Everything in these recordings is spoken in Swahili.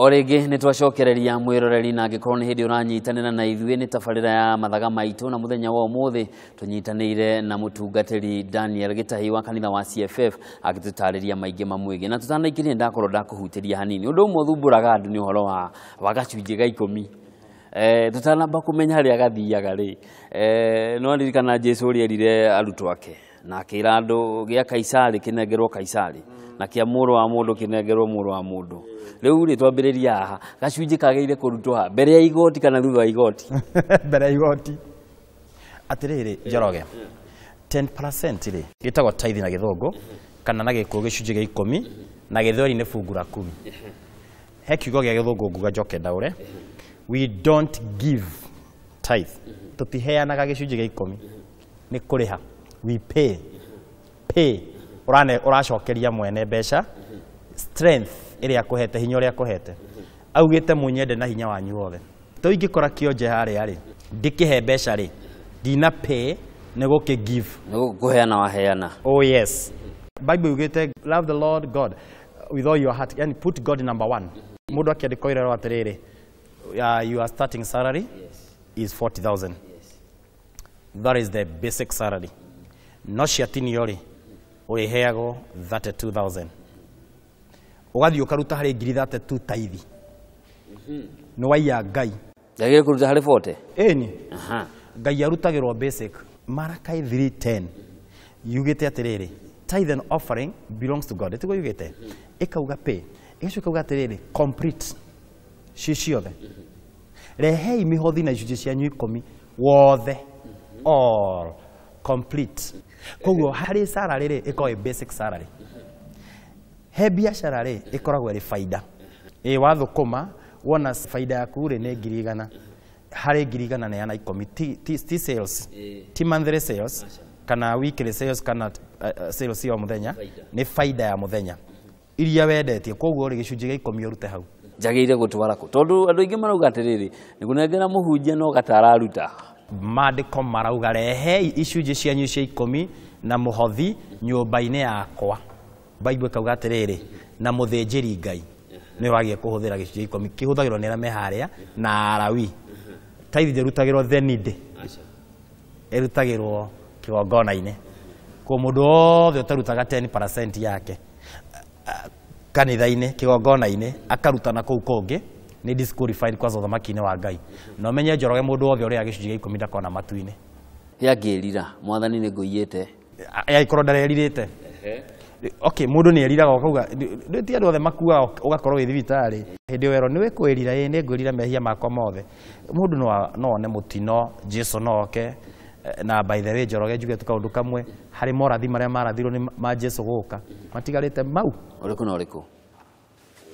Orege nitwacokereria mwiroreri na ngikorwo ni hindi uranyitanira na ithuĩ ni tabarĩra ya mathaga maitu na muthenya wa umuthi tunyitanĩire na mutungatĩri Daniel Gitahi wa kanitha wa CFF agĩtũtarĩria maingĩ mamwĩgie na tutanaikĩrie ndakorwo ndakuhutĩria hanini ũndũ ũmwe thumburaga andũ nĩ ũhoro wa gacunjĩ ga 10 tutanamba kumenya harĩa gathiaga rĩ no ndirikana Jesũ ũrĩa erire arutwo ake na akĩra andũ gĩa Kaisari kĩnengerwo Kaisari na kia mũrũ wa mũndũ kĩnengerwo mũrũ wa mũndũ rĩu rĩ twambĩrĩria haha gacunjĩ kagĩire kũrutwo mbere ya igoti kana thutha wa igoti mbere ya igoti atirĩrĩ Njoroge 10% rĩ gĩtagwo tithe na gĩthũngũ kana na gĩkũyũ gĩcunjĩ gĩa 10 na gĩthweri nĩ fungu la 10 he kiugo gĩa gĩthũngũ nguga njoke ndaũre we don't give tithe tũtiheanaga gĩcunjĩ gĩa 10 nĩ kũrĩha we pay ũracokeria mwene mbeca strength ĩrĩa akũhete hinya ũrĩa akũhete augĩte mũnyende na hinya wanyu wothe to ingĩkora kĩonje harĩa rĩ ndĩkĩhe mbeca rĩ ndina pay nĩ gũkĩ give nĩ kũheana waheana oh yes Bible ugĩte love the Lord God with all your heart and put God number 1 mũndũ akĩandĩka irero atĩrĩrĩ your starting salary is 40,000 that is the basic salary no ciatinio rĩ ũrĩheagwo 32,000 ugathii ukaruta hari ngiri 32 taithi no waiya Ngai ndagire kuruta hari 40 eni Ngai arutagirwo basic Malachi 3:10 yugite atiriri tithe and offering belongs to God etigo yugite ikauga pay igicuka uga atiriri complete ciothe rehei mihothi na icunjĩ cianyu 10 wothe all complete koguo hari salary ri ikoe basic salary he biashara rĩ ikoragwo ĩrĩ faida wathũkũma wona faida yaku rĩ nĩ 100 harĩ 100 na yana 10 ti sales ti monthly sales kana weekly sales kana sales ya muthenya nĩ faida ya muthenya iria wendetie koguo rĩ gĩcunjĩ gĩa 10 urute hau njagĩire gũtwara kũ tondũ andũ aingĩ marauga atĩrĩrĩ nĩ kũnengera mũhunjia no gatararuta maandĩko marauga rehei icunjĩ cianyu cia 10 na mũhothi nyũmba-inĩ yakwa Bible kauga atirĩrĩ na mũthĩnjĩri Ngai nĩ wagie kũhũthĩra gĩcunjĩ 10 kĩhũthagĩrwo nĩ arame harĩa na arawi tithe nderutagĩrwo thenide erutagĩrwo kĩgongona-inĩ kwa mũndũ wothe ũtarutaga 10% yake kanitha-inĩ kĩgongona-inĩ akarutana kũu kũngĩ nĩ disqualified kwa ũthamaki-inĩ wa Ngai no menye Njoroge mũndũ wothe ũrĩa gĩcunjĩ 10 ndakona matu-inĩ yangĩrira mwathani nĩ ngũiyĩte yaikorwo ndarerirĩte okay mundu ni eriraga ukauga ti andu othe makua ugakorwo wi thibitarĩ hindi wero ni wekwirira ni ngwirira mehia makwa mothe mundu no one mutino Jesu no oke na by the way Njoroge njuge tukaundu kamwe hari morathi maria marathirwo ni ma Jesu guka matigarite mau uriku na uriku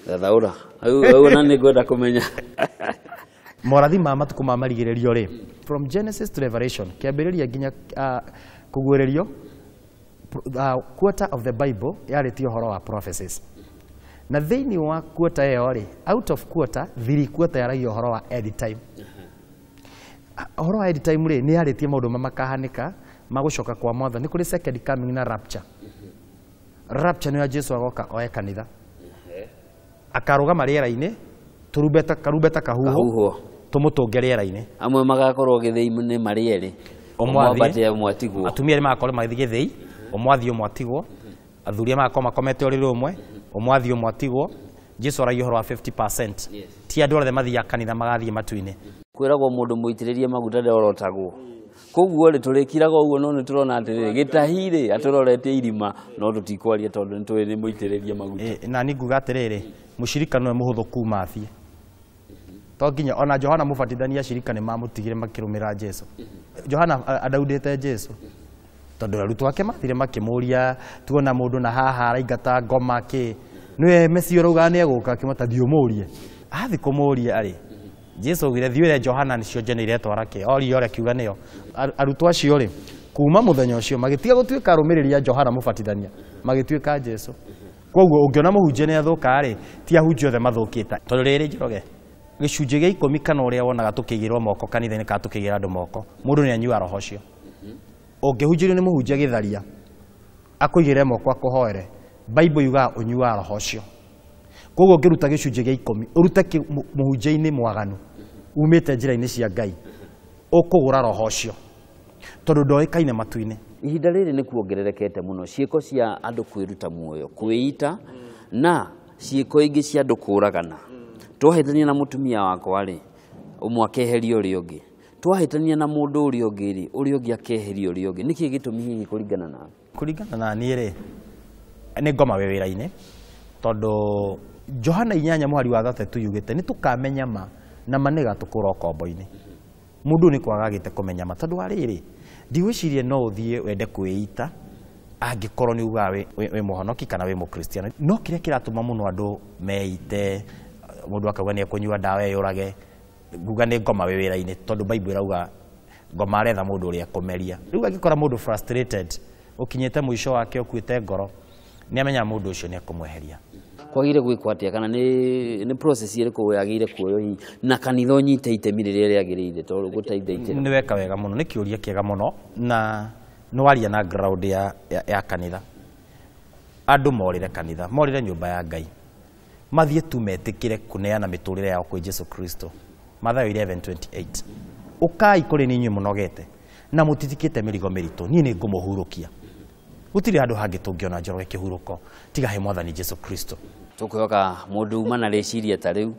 thathaura au na ni ngwenda kumenya morathi ma matuku ma marigĩrĩrio ri from Genesis to Revelation kiambĩrĩria nginya kugwererio quarter of the Bible yarĩtio horo wa prophecies na thĩinĩ wa quarter ĩyo rĩ out of quarter 3 quarter yaragio horo wa end time horo wa end time rĩ nĩ yarĩtie maũndũ makahanĩka magũcoka kwa mothe nĩ kũrĩ second coming na rapture nĩ ya Jesu agoka oe kanitha akarũgama rĩera-inĩ karumbeta kahuho tũmũtũnge rĩera-inĩ amwe magakorwo gĩthĩi-inĩ marĩ erĩ omwambate mwatigwo atumia nĩ magakorwo magĩthiĩ gĩthĩi omwathi omwatigwo athuria magakorwo makomete ũrĩrĩ ũmwe omwathi omwatigwo Jesu aragia horo wa 50% ti andũ othe mathiaga kanitha magathiĩ matu-inĩ kwĩragwo mũndũ mũitĩrĩrie maguta ndeorotagwo koguo rĩ tũrĩkiraga ũguo no nĩ tũrona atĩrĩrĩ Gĩtahi rĩ atũroretie irima no tũtikwaria tondũ nĩ tũĩ nĩ mũitĩrĩrie maguta na nĩ nguga atĩrĩrĩ mũcirika nĩ mũhũthũ kuma athiĩ to nginya ona Johana mũbatithania acirika nĩ mamũtigire makĩrũmĩra Jesu Johana adaudĩte Jesu tondũ arutwo ake mathire makĩmũria tuona mũndũ na haha araingata ngoma kĩ nĩwe Messi ũrauga nĩ egũka akĩmata thiũmũrie athi kũmũria arĩ Jesu augire thiũre Johana nĩcio njeneire twara kĩ ori ore akiuga nĩyo arutwo acio rĩ kuma muthenya ucio magitiga gutuika arumiriria Johana Mubatithania magituika Jesu. Koguo ungiona muhunjia ni athuka ri ti ahunjia othe mathukite tondu riri Njoroge gicunjĩ gĩa 10 kana ũrĩa wonaga tũkĩigĩrwo moko kanitha-inĩ kana tũkĩigĩra andũ moko mũndũ nĩ anyua roho ũcio ũngĩhunjĩrio nĩ mũhunjia gĩtharia akũigĩre moko akũhoere Bible yugaga ũnyuaga roho ũcio koguo ũngĩruta gĩcunjĩ gĩa 10 ũrute mũhunjia-inĩ mwaganu umĩte njĩra-inĩ cia Ngai ũkũgũra roho ũcio tondũ ndoĩkaine matu-inĩ. Ihinda rĩrĩ nĩ kuongererekete mũno ciĩko cia andũ kwĩruta muoyo kwĩita na ciĩko ingĩ cia andũ kũragana. Twahĩtania na mutumia wakwa rĩ ũmwe akeheria ũrĩa ũngĩ, twahĩtania na mũndũ ũrĩa ũngĩ rĩ ũrĩa ũngĩ akeheria ũrĩa ũngĩ. Nĩkĩ gĩtũmi hihi kũringana nawe? Kũringana na niĩ rĩ nĩ ngoma wĩra-inĩ tondũ Johana 8:3 yugĩte nĩ tũkamenya ma na manĩga tũkũra ũkombo-inĩ. Mũndũ nĩ kwagagĩte kũmenya ma tondũ arĩrĩ ndigwĩciria no ũthiĩ wende kwĩita angĩkorwo nĩ ugaga wĩ mũhonoki kana wĩ mũkristiano. No kĩrĩa kĩratũma mũno andũ meite mũndũ akauga nĩ ekũnyua ndawa yũrage nguga nĩ ngoma wĩra-inĩ tondũ Bible irauga ngoma aretha mũndũ ũrĩa ekũmeria. Rĩu angĩkora mũndũ frustrated ũkinyĩte mũico wake ũkuĩte ngoro nĩ amenya mũndũ ũcio nĩ ekũmweheria. Kwagĩrĩire gwĩkwo atĩa kana nĩ process ĩrĩkũ yagĩrĩire kuoywo hihi na kanitha ũnyite itemi rĩrĩa rĩagĩrĩire tondũ gũteithĩtie? Nĩ weka wega mũno, nĩ kĩũria kĩega mũno na nĩ waria na ground ya kanitha. Andũ morĩre kanitha, morĩre nyũmba ya Ngai, mathiĩ tu metĩkĩre kũneana mĩtũrĩre yao kwĩ Jesu Kristo. Mathayo 11:28. Ũkai kũrĩ niĩ inyuĩ mũnogete na mũtitikĩte mĩrigo mĩritũ, niĩ nĩ ngũmũhurũkia. Gũtirĩ handũ hangĩ tũngĩona Njoroge kĩhurũko tiga he Mwathani Jesu Kristo. Tũkwĩhoka mũndũ uma na rĩciria ta rĩu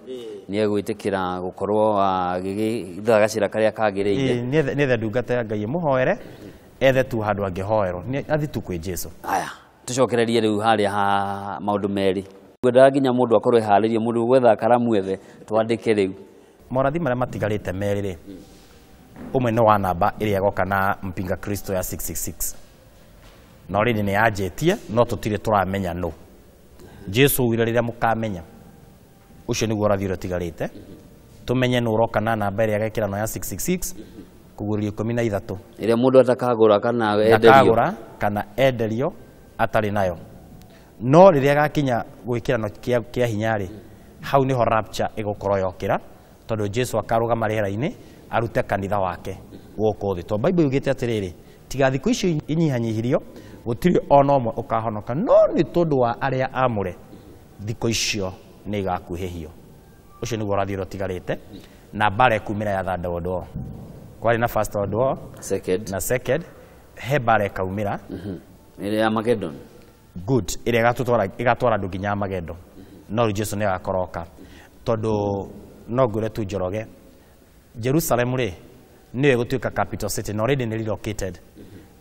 nĩ egwĩtĩkĩra gũkorwo agĩgĩtha gacĩra karĩa kagĩrĩire. Nĩ ethe ndungata ya Ngai mũhoere ethe tu handũ angĩhoerwo athi tu kwĩ Jesu. Aya tũcokererie rĩu harĩa maũndũ merĩ. Ngwendaga nginya mũndũ akorwo eharĩirie mũndũ gwetha karamu ethe twandĩke rĩu. Morathi marĩa matigarĩte merĩ rĩ ũmwe nĩ wa namba ĩrĩa goka na mpinga Kristo ya 666. No rĩrĩ nĩ yanjĩtie no tũtirĩ tũramenya no. Jesu wĩra rĩrĩa mũkamenya ũcio nĩguo ũrathi ũrĩa ũtigarĩte. Tũmenye nũ ũroka na namba ĩrĩa agekĩra no ya 666 kũguũria 13 ĩrĩa mũndũ atakagũra kana enderio atarĩ nayo. No rĩrĩa gakinya gwĩkĩra no kĩa hinya rĩ hau nĩho rapture ĩgũkorwo yokĩra tondũ Jesu akarũgama rĩera-inĩ arute kanitha wake gũkũ thĩ. Tondũ Bible yugĩte atĩrĩrĩ tiga thikũ icio inyihanyihirio gũtirĩ ona ũmwe ũkahonoka no nĩ tondũ wa arĩa amũre thikũ icio nĩ igakuhĩhio. Ũcio nĩguo ũrathi ũrĩa ũtigarĩte na mbara ĩkumĩra ya Third World War. Kwarĩ na First World War na Second he mbara ĩkaumĩra ĩrĩa ya Armageddon. Good ĩrĩa ĩgatwara andũ nginya Armageddon. No Jesu nĩ agakoroka tondũ no ngwĩre tu Njoroge Jerusalem rĩ nĩwe gũtuĩka capital city no already nĩ relocated.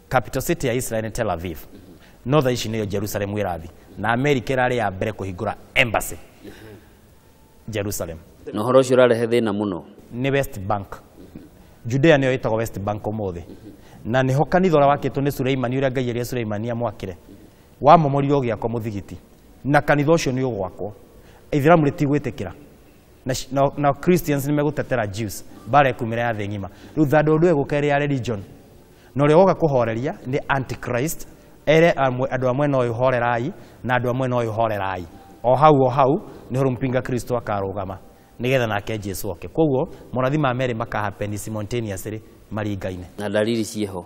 Capital city ya Israel ni Tel Aviv. No tha ici nĩyo Jerusalem ĩrathi na America ĩrarĩ ya mbere kũhingũra embassy Jerusalem. Na ũhoro ũcio ũrarehe thĩna mũno nĩ West Bank. Judea nĩyo ĩtagwo West Bank ũmũthĩ na nĩho kanitha ũrĩa wakĩtwo nĩ Suleimani ũrĩa Ngai ĩrĩa Suleimani amwakire wamomoririo gĩakwo mũthigiti na kanitha ũcio nĩ ũgwakwo. Ithiramu rĩtigwĩtĩkĩra na Christians nĩ megũtetera Jews mbara ĩkumĩra ya thĩ ng'ima. Rĩu Third World War ĩgũka ya religion na ũrĩa woka kũhoreria nĩ Antichrist ere andũ amwe no ihorerai na andũ amwe no ihorerai. O hau nĩ mpinga Kristo akarũgama nigetha nake Jesu oke. Koguo morathi ma merĩ makahappen simultaneously maringaine. Na dalili ciho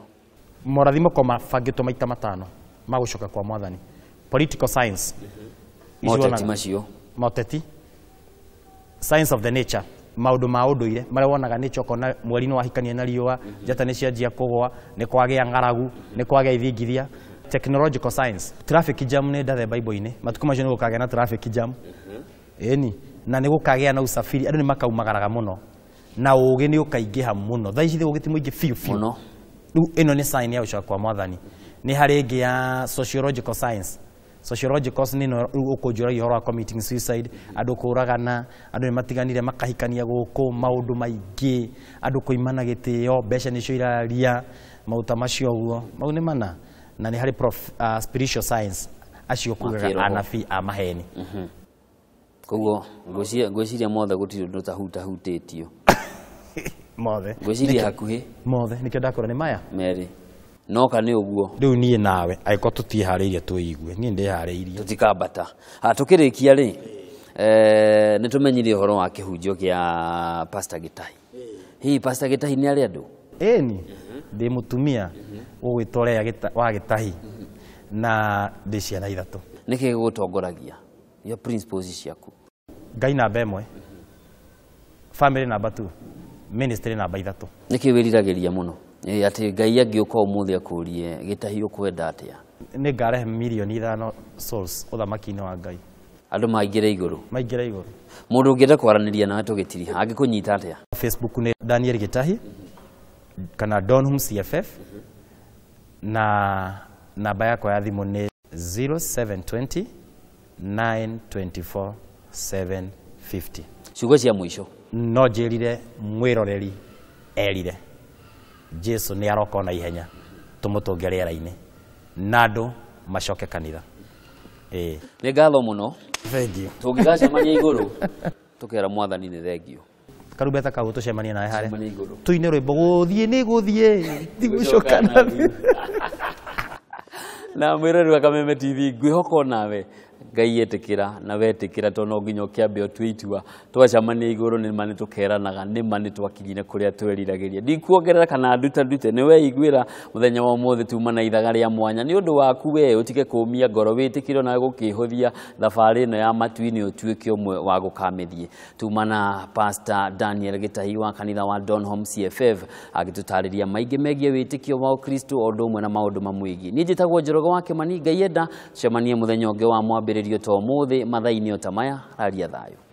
morathi makoma bangĩtwo maita matano magũcoka kwa Mwathani. Political science moteti macio moteti science of the nature maũndũ ma ũndũire marĩa wonaga nĩ chokona mweri no wahikania na riũa njata nĩ cianjia kũgwa nĩ kwagĩa ng'aragu nĩ kwagĩa ithingithia. Technological science traffic jam nĩ ndathe Bible-inĩ matukũ macio nĩ gũkagĩa na traffic jam eni na nĩ gũkagĩa na usafiri andũ nĩ makaumagaraga mũno na ũgĩ nĩ ũkaingĩha mũno thaa ici gũgĩti mũingĩ biũ mũno. Rĩu ĩno nĩ sign ya gũcoka kwa Mwathani. Nĩ harĩ ĩngĩ ya sociological science. Sociological nĩ no ũkũnjũragia ũhoro wa committing suicide andũ kũragana andũ nĩ matiganire makahikania gũkũ maũndũ maingĩ andũ kũimana gĩtĩo mbeca nĩcio iraria maũta macio ũguo mau nĩ mana na nĩ harĩ spiritual science acio kugaga anabii a maheni. Koguo ngwĩciria mothe gũtirĩ ũndũ tahutahutĩtio mothe ngwĩciria hakuhĩ mothe nĩkĩo ndakora nĩ maya merĩ no kana uguo riu nie nawe aiko tutihariirie tuigue nie ndihariirie tutikambata tukirikia ri ni tumenyire horo wa kihunjio kia Pastor Gitahi hii Pastor Gitahi ni ari andu eni ndi mutumia ugwitorea wa Gitahi na ndi ciana ithatu niki gutongoragia your principles ciaku Ngai namba 1 family namba 2 ministry namba 3 niki wiriragiria muno ati Ngai angiuka umuthi akurie Gitahi ukwenda atia ni ngarehe milioni 5 souls uthamaki-ini wa Ngai andu maingire iguru mundu ungienda kwaraniria nawe tugitiri angikunyita atia Facebook ni Daniel Gitahi kana Donhum CFF na namba yako ya thimu ni 0720 924 750 ciugo cia mwisho no njirire mwiroreri erire Jesu ni aroka na ihenya tumutunge riera-ini na andu macoke kanitha ni ngatho muno thengiũ tungigacemania iguru tukera mwathani ni thengio karubeta kau tucemanie nawe hare tuine rwimbo guthie ni guthie thigucoka na na mwirori wa Kameme TV ngwihoko nawe Ngai etikira na wetikira to no nginya kiambe otwitua twacamania iguru ni mani tukeranaga ni mani twakinyire kuria tweriragiria ndikuongerera kana ndute ni we igwira muthenya wa umuthi tuma na ithaga ria mwanya ni undu waku we utike kumia ngoro witikiro na gukihuthia thabari no ya matuini utuike umwe wa gukamithie tuma na Pastor Daniel Gitahi wa kanitha wa Donhom CFF agitutariria maingi megie witikio wa Kristo undu umwe na maundu mamwigi ni njitagwo Njoroge wa Kimani Ngai enda cemanie muthenya ungi wa mwambiririo to umuthi mathaini otamaya raria thayo.